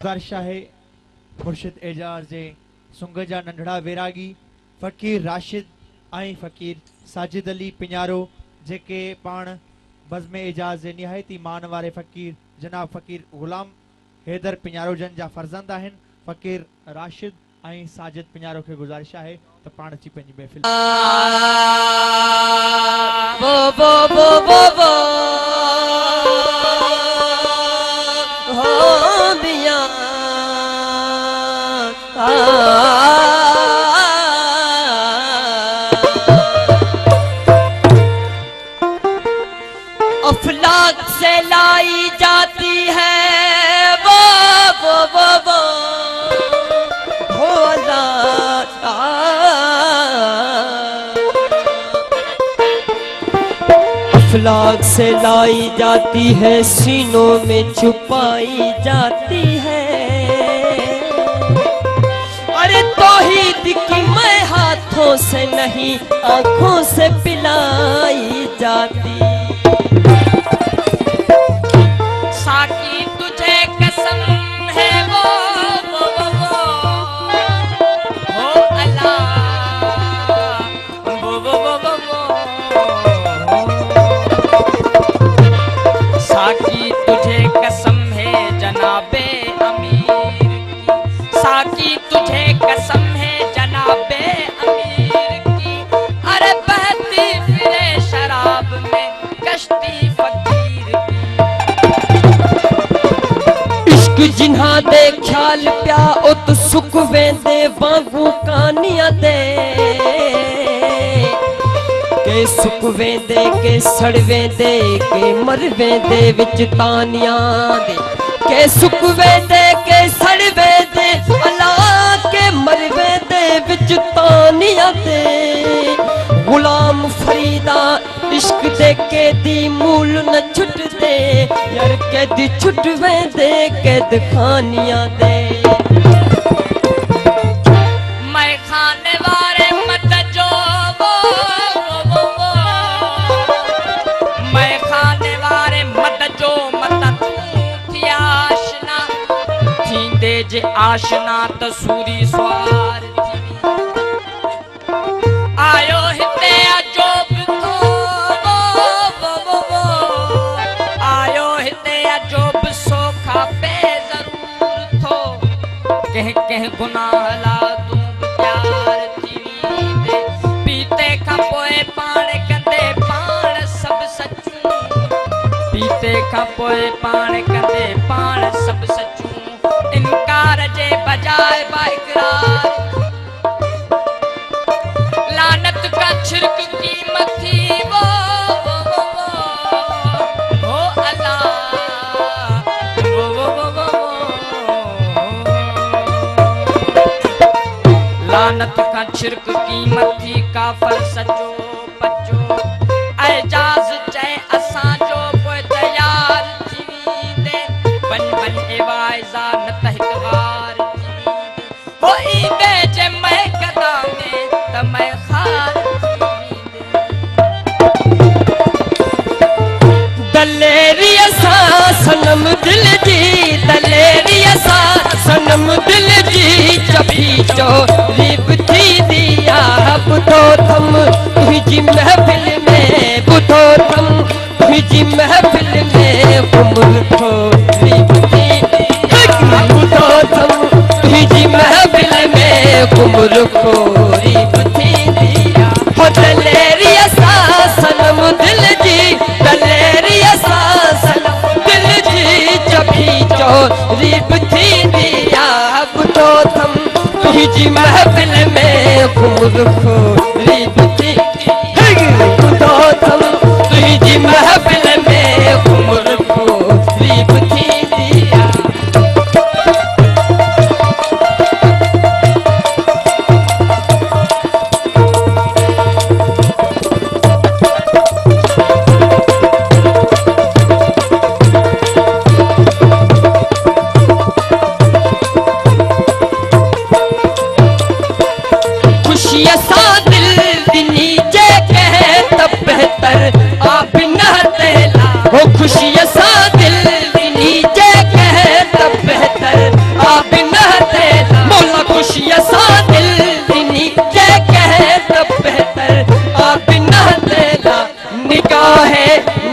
गुज़ारिश है मुर्शिद एजाज जे सुंग जा नंढड़ा वैरागी फ़कीर राशिद ऐं फ़कीर साजिद अली पिञारो जेके पाण बज़्म एजाज जे निहायती मान वारे फ़कीर जनाब फ़कीर ग़ुलाम हैदर पिञारो जन जा फर्ज़ंद आहिनि। फ़कीर राशिद ऐं साजिद पिञारो खे गुज़ारिश है त पाण अची पंहिंजी महफ़िल अफलाक से लाई जाती है वो भोला अफलाक से लाई जाती है सीनों में छुपाई जाती है। अरे तौहीद की मैं हाथों से नहीं आंखों से पिलाई जाती। साकी तुझे कसम है वो हो अल्लाह वो साकी तुझे कसम है जनाबे अमीर की। साकी तुझे कसम है जनाबे अमीर की। अरे बहती फिरे शराब में कश्ती फकीर की। जिन्हा दे ख्याल प्या उत सुख वेंदे वांगू कानिया दे के सुख वेंदे के सड़ वेंदे के मर वेंदे विच तानिया दे के सुख वेंदे के सड़ वेंदे अल्लाह के मर वेंदे विच तानिया दे। गुलाम फरीदा इश्क दे के दी मूल न छुट दे यार कैदी छुट वेंदे कैद खानिया दे। मैं खाने वाले मत जो मैं खाने वाले मत जो मत तू थी आशना थी दे जे आशना त सूरी सवार आयो हिते अजोब कह गुनाह ला तू प्यार थी दे पीते का पोए पाण कंदे पाण सब सचू पीते का पोए पाण कंदे पाण सब सचू इनकार जे बजाय बा इकरार लानत का छिड़क कीमत थी वो अल्लाह लानत का छिड़क कीमत थी काफर सचो बचो एजाज चए असां जो पोइ तयार थी दे बन बन एवाइज़ा न त हिक वार थी हो ईंदे जे मैं कदा में त मैं खार दलेरी असां सनम दिल जी दलेरी असां सनम दिल जी चबी चो रीब थी दिया बुधो थम तुझी महफिल में बुधो थम तुझी महफिल में उम्र थो रीब थी बुधो थम तुझी महफिल में उम्र को रीब थी दिया हो दलेरी असां सनम दिल जी दलेरी असां सनम दिल जी चबी चो रीब थी दिया बुधो थम तुझी महफिल में घुमर खो रीब थी बुधो थम तुझी महफिल में घुमर खो रीब थी दिया। खुशी असा दिल आप न तेरा मौला खुशी सा दिल दिनी के कह तब बेहतर आप न तेरा निगाह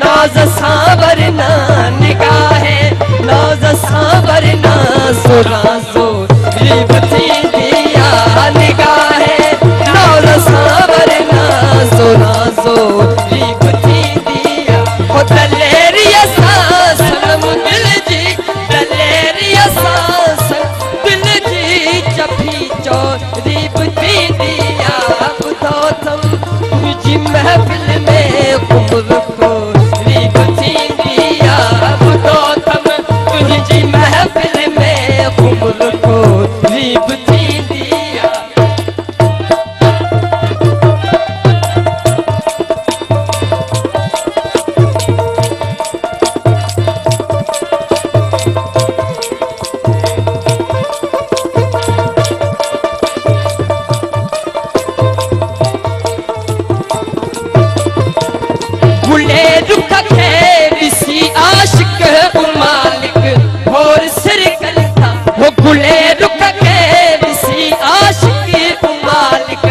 नाज सांवरना निगाह नाज सांवरना सुराजो रिबती दिया निगाह नाज सांवरना सुराजो रिबती दिया हो दलेरिया सा सनम दिल जी दलेरिया सा दिल जी चफी चो रिबती दिया बुधो तुम तुझी महफिल में कुमर को रिबती दिया बुधो तुम तुझी महफिल में कुमर को रिबती दिया गुले रुख के किसी आशिक मालिक और सिर कलता वो गुले रुख के किसी आशिक मालिक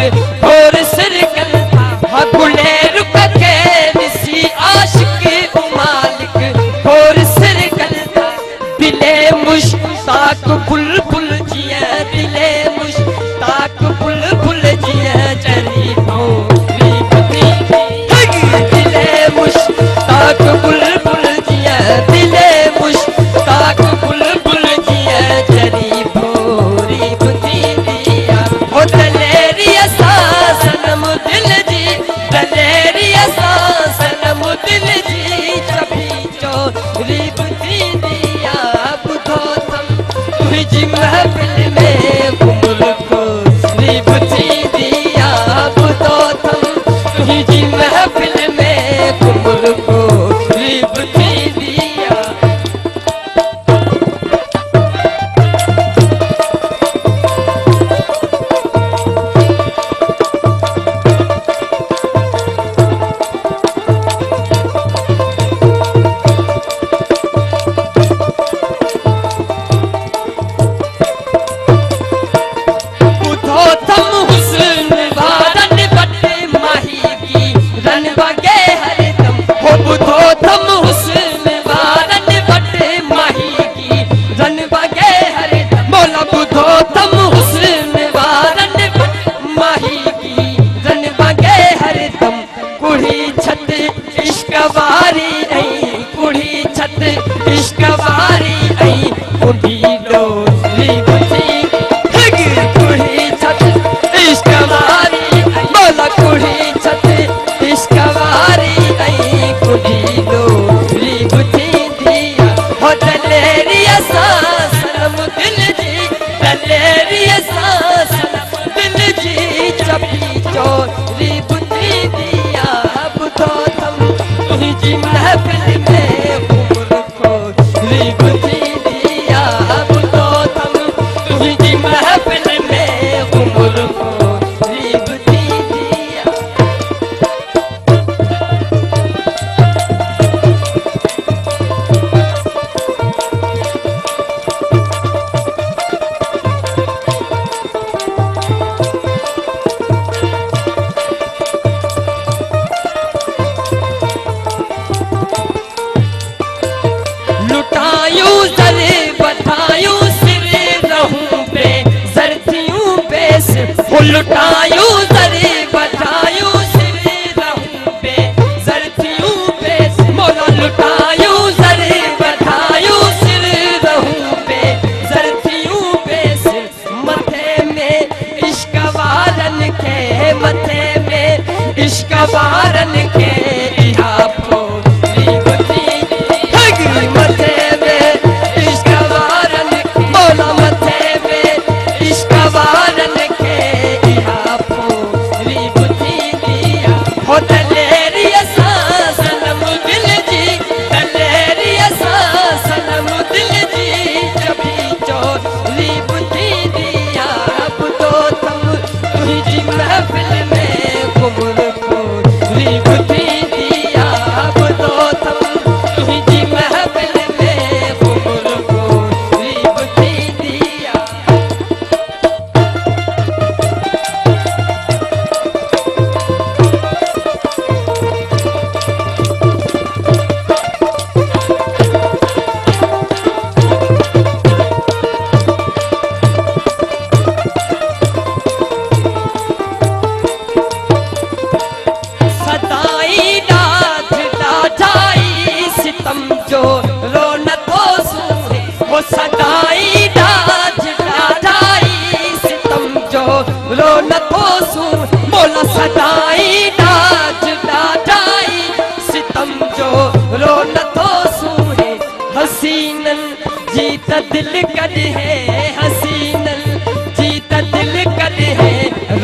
और सिर कलता हाँ गुले रुख के किसी आशिक मालिक और सिर कलता दिले मुश्ताक बुलबुल जिया दिले मुश्ताक बुलबुल जिया चली भौरी दिले मुश्ताक बुलबुल जिया दिले मुश्ताक बुलबुल जिया चली भोरी बुती दिया हो दलेरिया सा सनम दिल जी दलेरिया सा सनम दिल जी चफी चोरी बुती दिया बुधो तुम तुझी महफिल में कुमर को रिबती दिया बुधो तुम तुझी महफिल में कुमर को रिबती दिया बुधो तुम हुस्न वारन बटे माही की रन बगे हरदम हो बुधो तुम हुस्न वारन बटे माही की रन बगे हरदम मौला बुधो तुम हुस्न वारन बटे माही की रन बगे हरदम कुड़ी छत इश्क वारी आई कुड़ी छत इश्क वारी आई कुड़ी लो रिबती कुड़ी छत इश्क वारी मौला कुड़ी छत इश्क वारी आई कुड़ी लो रिबती दिया हो दलेरिया सा सनम दिल जी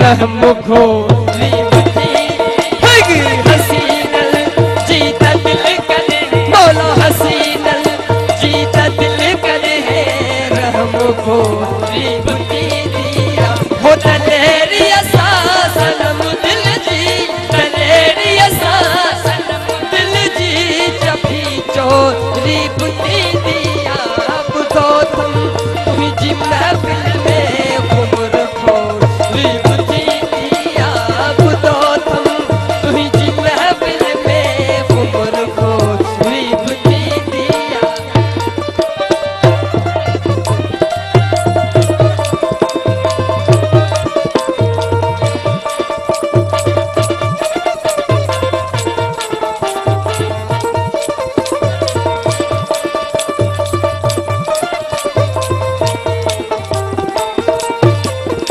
रहम खोरी बुती हसीनल जीता दिल करे मौला हसीनल जीता दिल करे रहम खोरी बुती दिया हो दलेरी असा सनम दिल जी दलेरी असा सनम दिल जी जभी चोरी बुती दिया बुतो तुम तुम्हें जी महफिल में घूम रखो री बुती दिया बुतो तुम तुम्हें जी महफिल में घूम रखो री बुती दिया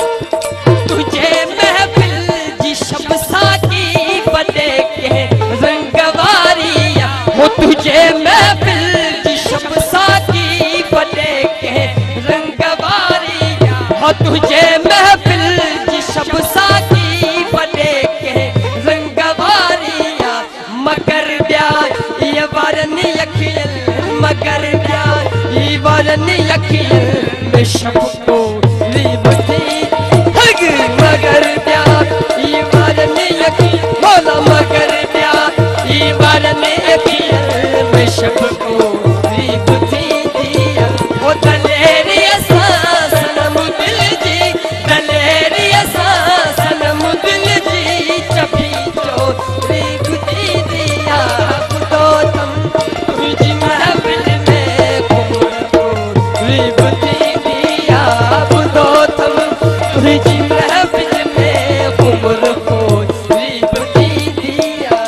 तुझे महफिल जी शमसा की बदे के रंगवारिया हो तुझे महफिल जी शमसा की बदे के रंगवारिया हो तुझे महफिल जी शमसा की बदे के रंगवारिया मगर ब्याह ये वरन यकील मगर ब्याह ये वरन यकील में शब को लीबती मगर प्यार ईमान ने यकीन मौला मगर प्यार ईमान ने यकीन मैं शब को बुती दिया वो दलेरी असा सनम दिल जी दलेरी असा सनम दिल जी चपी जो बुती दिया तो तुम तुझी महफिल में घूम को बुती दिया तो तुम तुझी महफिल में घूम रखो बुती दिया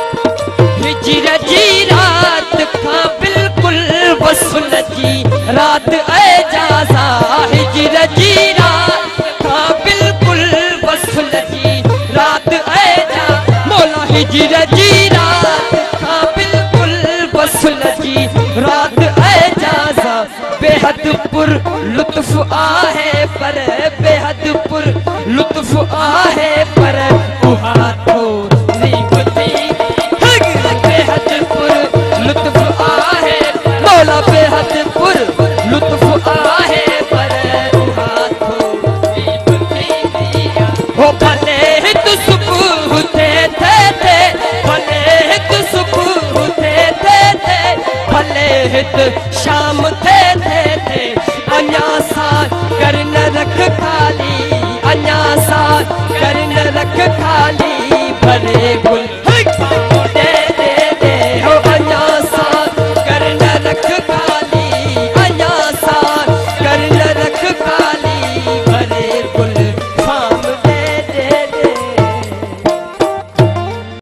हिजर जी रात का बिल्कुल वसूल जी रात एजाजा हिजर जी रात का बिल्कुल वसूल जी रात एजा मौला हिजर जी रात का बिल्कुल वसूल जी रात एजाजा बेहद पुर लुत्फ आहे पर बेहद पुर लुत्फ आहे पर उहातो रीबती बेहद पुर लुत्फ आहे मौला बेहद पुर लुत्फ आहे पर हाथों रीबती दिया हो भले हित सुबह थे भले हित सुबह थे भले हित शाम थे अन्या सा कर न रख